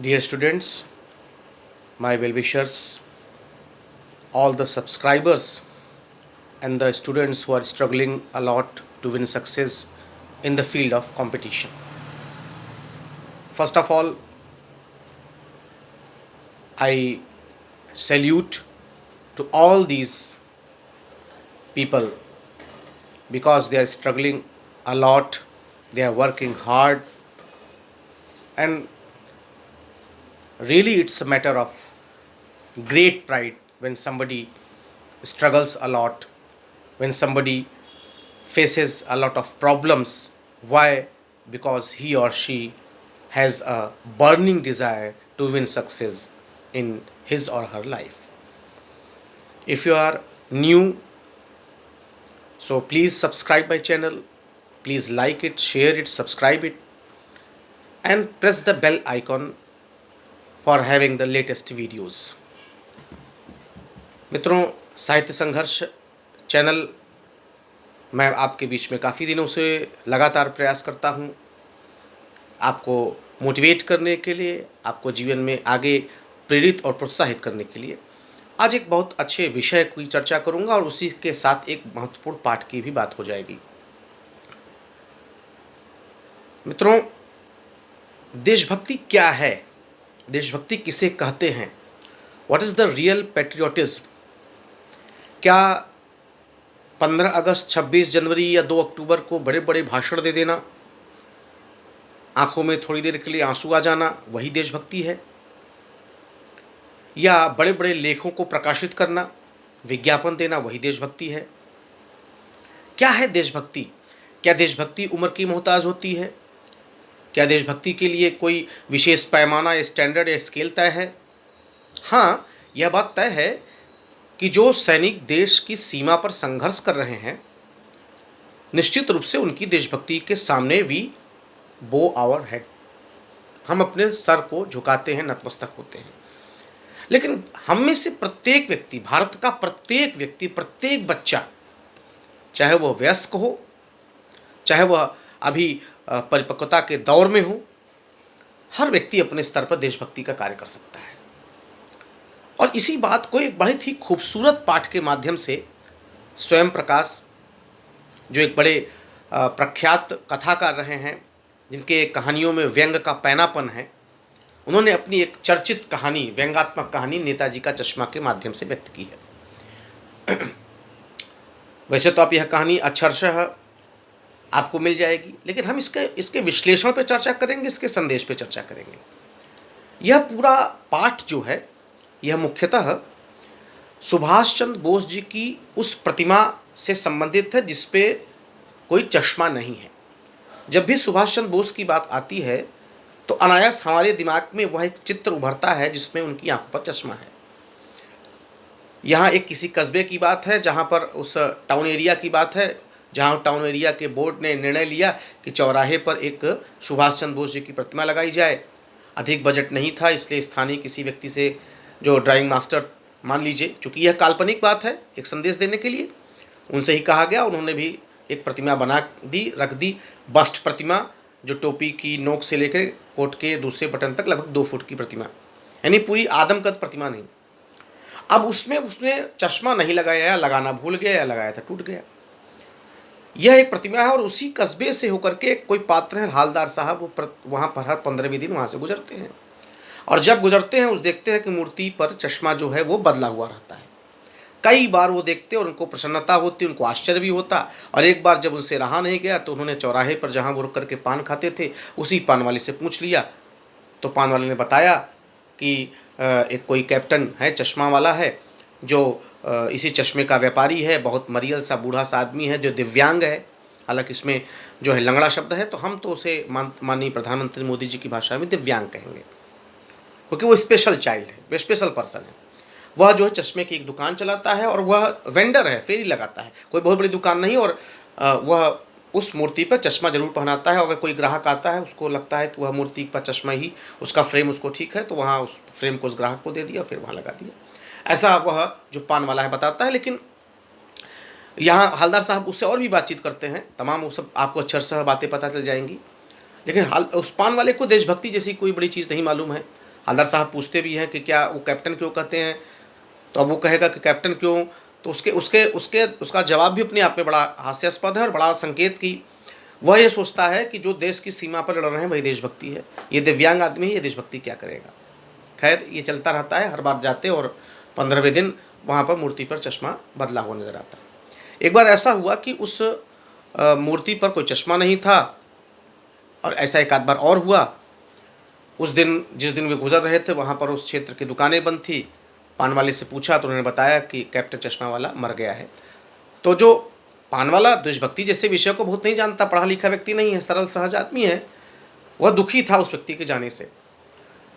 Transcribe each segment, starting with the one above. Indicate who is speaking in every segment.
Speaker 1: Dear students, my well-wishers, all the subscribers and the students who are struggling a lot to win success in the field of competition. First of all, I salute to all these people because they are struggling a lot, they are working hard, and really it's a matter of great pride when somebody struggles a lot, when somebody faces a lot of problems. Why? Because he or she has a burning desire to win success in his or her life. If you are new, so please subscribe my channel, please like it, share it, subscribe it, and press the bell icon for having the latest videos. मित्रों, साहित्य संघर्ष channel मैं आपके बीच में काफ़ी दिनों से लगातार प्रयास करता हूँ आपको मोटिवेट करने के लिए, आपको जीवन में आगे प्रेरित और प्रोत्साहित करने के लिए। आज एक बहुत अच्छे विषय की चर्चा करूँगा और उसी के साथ एक महत्वपूर्ण पाठ की भी बात हो जाएगी। मित्रों, देशभक्ति क्या है? देशभक्ति किसे कहते हैं? What is the real patriotism? क्या 15 अगस्त, 26 जनवरी या 2 अक्टूबर को बड़े बड़े भाषण दे देना, आंखों में थोड़ी देर के लिए आंसू आ जाना, वही देशभक्ति है? या बड़े बड़े लेखों को प्रकाशित करना, विज्ञापन देना, वही देशभक्ति है? क्या है देशभक्ति? क्या देशभक्ति उम्र की मोहताज होती है? क्या देशभक्ति के लिए कोई विशेष पैमाना या स्टैंडर्ड या स्केल तय है? हाँ, यह बात तय है कि जो सैनिक देश की सीमा पर संघर्ष कर रहे हैं, निश्चित रूप से उनकी देशभक्ति के सामने वी बो आवर हेड, हम अपने सर को झुकाते हैं, नतमस्तक होते हैं। लेकिन हम में से प्रत्येक व्यक्ति, भारत का प्रत्येक व्यक्ति, प्रत्येक बच्चा, चाहे वह वयस्क हो, चाहे वह अभी परिपक्वता के दौर में हो, हर व्यक्ति अपने स्तर पर देशभक्ति का कार्य कर सकता है। और इसी बात को एक बहुत ही खूबसूरत पाठ के माध्यम से स्वयं प्रकाश, जो एक बड़े प्रख्यात कथाकार रहे हैं, जिनके कहानियों में व्यंग का पैनापन है, उन्होंने अपनी एक चर्चित कहानी, व्यंगात्मक कहानी नेताजी का चश्मा के माध्यम से व्यक्त की है। वैसे तो आप यह कहानी अक्षरशः आपको मिल जाएगी, लेकिन हम इसके विश्लेषण पर चर्चा करेंगे, इसके संदेश पर चर्चा करेंगे। यह पूरा पाठ जो है, यह मुख्यतः सुभाष चंद्र बोस जी की उस प्रतिमा से संबंधित है जिस पे कोई चश्मा नहीं है। जब भी सुभाष चंद्र बोस की बात आती है तो अनायास हमारे दिमाग में वह एक चित्र उभरता है जिसमें उनकी आंखों पर चश्मा है। यहाँ एक किसी कस्बे की बात है, जहाँ पर उस टाउन एरिया की बात है, जहाँ टाउन एरिया के बोर्ड ने निर्णय लिया कि चौराहे पर एक सुभाष चंद्र बोस जी की प्रतिमा लगाई जाए। अधिक बजट नहीं था, इसलिए स्थानीय किसी व्यक्ति से, जो ड्राइंग मास्टर मान लीजिए, चूँकि यह काल्पनिक बात है, एक संदेश देने के लिए उनसे ही कहा गया। उन्होंने भी एक प्रतिमा बना दी, रख दी, बस्ट प्रतिमा, जो टोपी की नोक से लेकर कोट के दूसरे बटन तक लगभग 2 फुट की प्रतिमा, यानी पूरी आदमकद प्रतिमा नहीं। अब उसमें उसने चश्मा नहीं लगाया, या लगाना भूल गया, या लगाया था टूट गया। यह एक प्रतिमा है और उसी कस्बे से होकर के कोई पात्र है, हालदार साहब, वो वहाँ पर हर 15वें दिन वहाँ से गुजरते हैं। और जब गुजरते हैं, उस देखते हैं कि मूर्ति पर चश्मा जो है वो बदला हुआ रहता है। कई बार वो देखते और उनको प्रसन्नता होती, उनको आश्चर्य भी होता। और एक बार जब उनसे रहा नहीं गया तो उन्होंने चौराहे पर जहाँ वो रुक करके पान खाते थे, उसी पान वाले से पूछ लिया। तो पान वाले ने बताया कि एक कोई कैप्टन है, चश्मा वाला है, जो इसी चश्मे का व्यापारी है, बहुत मरियल सा बूढ़ा सा आदमी है, जो दिव्यांग है। हालांकि इसमें जो है लंगड़ा शब्द है, तो हम तो उसे माननीय प्रधानमंत्री मोदी जी की भाषा में दिव्यांग कहेंगे, क्योंकि वो स्पेशल चाइल्ड है, वो स्पेशल पर्सन है। वह जो है चश्मे की एक दुकान चलाता है और वह वेंडर है, फेरी लगाता है, कोई बहुत बड़ी दुकान नहीं। और वह उस मूर्ति पर चश्मा जरूर पहनाता है। अगर कोई ग्राहक आता है, उसको लगता है कि वह मूर्ति पर चश्मा ही, उसका फ्रेम उसको ठीक है, तो वहाँ उस फ्रेम को उस ग्राहक को दे दिया, फिर वहाँ लगा दिया। ऐसा वह जो पान वाला है बताता है। लेकिन यहाँ हलदार साहब उससे और भी बातचीत करते हैं, तमाम वो सब आपको अक्षरशः बातें पता चल जाएंगी। लेकिन उस पान वाले को देशभक्ति जैसी कोई बड़ी चीज़ नहीं मालूम है। हवलदार साहब पूछते भी हैं कि क्या वो कैप्टन क्यों कहते हैं, तो अब वो कहेगा कि कैप्टन क्यों, तो उसका जवाब भी अपने आप में बड़ा हास्यास्पद है और बड़ा संकेत कि वह ये सोचता है कि जो देश की सीमा पर लड़ रहे हैं वही देशभक्ति है, ये दिव्यांग आदमी है, ये देशभक्ति क्या करेगा। खैर ये चलता रहता है, हर बार जाते और 15वें दिन वहाँ पर मूर्ति पर चश्मा बदला हुआ नजर आता। एक बार ऐसा हुआ कि उस मूर्ति पर कोई चश्मा नहीं था, और ऐसा एक आध बार और हुआ। उस दिन जिस दिन वे गुजर रहे थे वहाँ पर उस क्षेत्र की दुकानें बंद थी। पान वाले से पूछा तो उन्होंने बताया कि कैप्टन चश्मा वाला मर गया है। तो जो पान वाला देशभक्ति जैसे विषय को बहुत नहीं जानता, पढ़ा लिखा व्यक्ति नहीं है, सरल सहज आदमी है, वह दुखी था उस व्यक्ति के जाने से।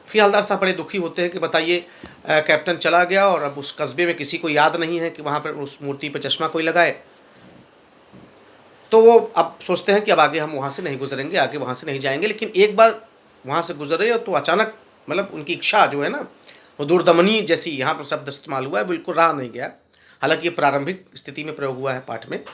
Speaker 1: फिर हवलदार साहब बड़े दुखी होते हैं कि बताइए कैप्टन चला गया और अब उस कस्बे में किसी को याद नहीं है कि वहाँ पर उस मूर्ति पर चश्मा कोई लगाए। तो वो अब सोचते हैं कि अब आगे हम वहाँ से नहीं गुजरेंगे, आगे वहाँ से नहीं जाएंगे। लेकिन एक बार वहाँ से गुजरे तो अचानक मतलब उनकी इच्छा जो है ना वो दूरदमनी जैसी, यहाँ पर शब्द इस्तेमाल हुआ है, बिल्कुल रहा नहीं गया। हालांकि ये प्रारंभिक स्थिति में प्रयोग हुआ है पाठ में,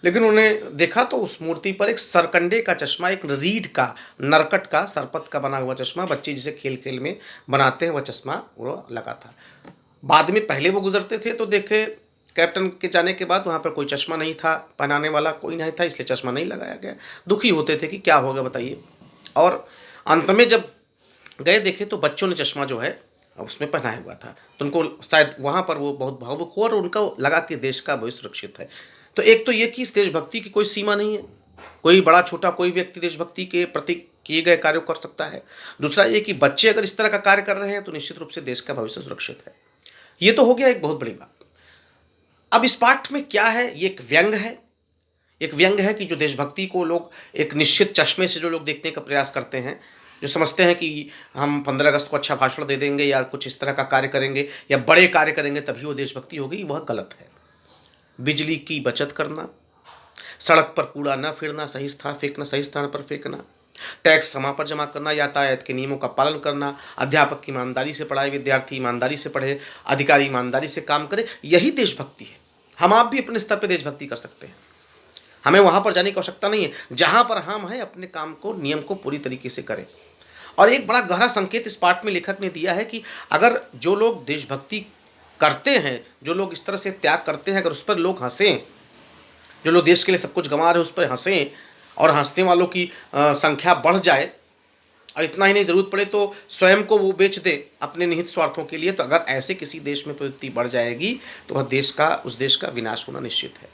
Speaker 1: लेकिन उन्होंने देखा तो उस मूर्ति पर एक सरकंडे का चश्मा, एक रीढ़ का, नरकट का, सरपत का बना हुआ चश्मा, बच्चे जिसे खेल खेल में बनाते हैं वह चश्मा वो लगा था। बाद में पहले वो गुजरते थे तो देखे कैप्टन के जाने के बाद वहाँ पर कोई चश्मा नहीं था, पहनाने वाला कोई नहीं था, इसलिए चश्मा नहीं लगाया गया। दुखी होते थे कि क्या होगा बताइए। और अंत में जब गए देखे तो बच्चों ने चश्मा जो है उसमें पहनाया हुआ था, तो उनको शायद वहाँ पर वो बहुत भावुक हुआ और उनका लगा कि देश का भविष्य सुरक्षित है। तो एक तो ये कि इस देशभक्ति की कोई सीमा नहीं है, कोई बड़ा छोटा कोई व्यक्ति देशभक्ति के प्रति किए गए कार्य कर सकता है। दूसरा ये कि बच्चे अगर इस तरह का कार्य कर रहे हैं तो निश्चित रूप से देश का भविष्य सुरक्षित है। ये तो हो गया एक बहुत बड़ी बात। अब इस पाठ में क्या है, ये एक व्यंग है। एक व्यंग है कि जो देशभक्ति को लोग एक निश्चित चश्मे से जो लोग देखने का प्रयास करते हैं, जो समझते हैं कि हम 15 अगस्त को अच्छा भाषण दे देंगे या कुछ इस तरह का कार्य करेंगे या बड़े कार्य करेंगे तभी वो देशभक्ति होगी, वह गलत है। बिजली की बचत करना, सड़क पर कूड़ा न फेंकना, सही स्थान पर फेंकना, टैक्स समय पर जमा करना, यातायात के नियमों का पालन करना, अध्यापक ईमानदारी से पढ़ाए, विद्यार्थी ईमानदारी से पढ़े, अधिकारी ईमानदारी से काम करे, यही देशभक्ति है। हम आप भी अपने स्तर पर देशभक्ति कर सकते हैं, हमें वहाँ पर जाने की आवश्यकता नहीं है। जहाँ पर हम हैं अपने काम को, नियम को पूरी तरीके से करें। और एक बड़ा गहरा संकेत इस पाठ में लेखक ने दिया है कि अगर जो लोग देशभक्ति करते हैं, जो लोग इस तरह से त्याग करते हैं, अगर उस पर लोग हंसें, जो लोग देश के लिए सब कुछ गंवा रहे हैं उस पर हंसें और हंसने वालों की संख्या बढ़ जाए, और इतना ही नहीं, ज़रूरत पड़े तो स्वयं को वो बेच दे अपने निहित स्वार्थों के लिए, तो अगर ऐसे किसी देश में प्रवृत्ति बढ़ जाएगी तो वह उस देश का विनाश होना निश्चित है।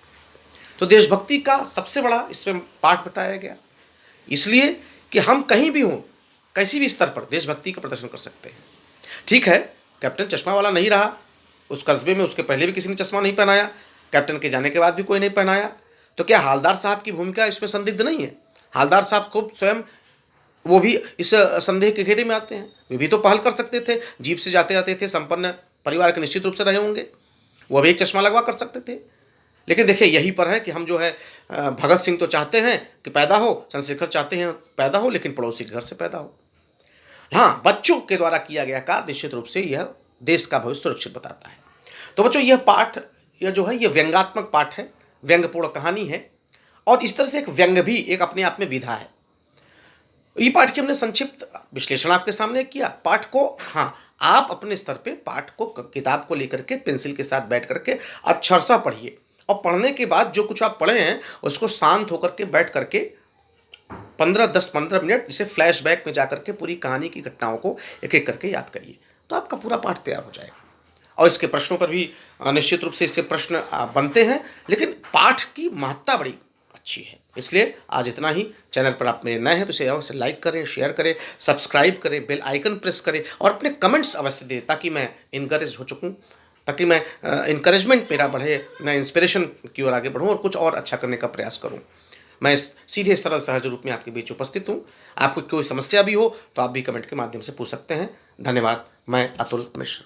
Speaker 1: तो देशभक्ति का सबसे बड़ा इसमें पाठ बताया गया, इसलिए कि हम कहीं भी हों, किसी भी स्तर पर देशभक्ति का प्रदर्शन कर सकते हैं। ठीक है, कैप्टन चश्मा वाला नहीं रहा, उस कस्बे में उसके पहले भी किसी ने चश्मा नहीं पहनाया, कैप्टन के जाने के बाद भी कोई नहीं पहनाया, तो क्या हवलदार साहब की भूमिका इसमें संदिग्ध नहीं है? हवलदार साहब खूब स्वयं वो भी इस संदेह के घेरे में आते हैं, वे भी तो पहल कर सकते थे। जीप से जाते आते थे, संपन्न परिवार के निश्चित रूप से रहे होंगे, वो भी एक चश्मा लगवा कर सकते थे। लेकिन देखिए यही पर है कि हम जो है भगत सिंह तो चाहते हैं कि पैदा हो, चंद्रशेखर चाहते हैं पैदा हो, लेकिन पड़ोसी के घर से पैदा हो। हाँ, बच्चों के द्वारा किया गया कार्य निश्चित रूप से यह देश का भविष्य सुरक्षित बताता है। तो बच्चों यह पाठ यह जो है ये व्यंग्यात्मक पाठ है, व्यंग्यपूर्ण कहानी है, और इस तरह से एक व्यंग्य भी एक अपने आप में विधा है। ये पाठ की हमने संक्षिप्त विश्लेषण आपके सामने किया। पाठ को हाँ आप अपने स्तर पे पाठ को किताब को लेकर के पेंसिल के साथ बैठ करके अक्षरशः पढ़िए, और पढ़ने के बाद जो कुछ आप पढ़े हैं उसको शांत होकर के बैठ करके 10-15 मिनट इसे फ्लैशबैक में जाकर के पूरी कहानी की घटनाओं को एक एक करके याद करिए, तो आपका पूरा पाठ तैयार हो जाएगा। और इसके प्रश्नों पर भी निश्चित रूप से इससे प्रश्न बनते हैं, लेकिन पाठ की महत्ता बड़ी अच्छी है। इसलिए आज इतना ही। चैनल पर आप मेरे नए हैं तो इसे अवश्य लाइक करें, शेयर करें, सब्सक्राइब करें, बेल आइकन प्रेस करें और अपने कमेंट्स अवश्य दें, ताकि मैं इनकरेज हो चुकूँ, ताकि मैं इनकरेजमेंट मेरा बढ़े, मैं इंस्पिरेशन की ओर आगे बढ़ूँ और कुछ और अच्छा करने का प्रयास करूँ। मैं सीधे सरल सहज रूप में आपके बीच उपस्थित हूँ। आपको कोई समस्या भी हो तो आप भी कमेंट के माध्यम से पूछ सकते हैं। धन्यवाद। मैं अतुल मिश्र।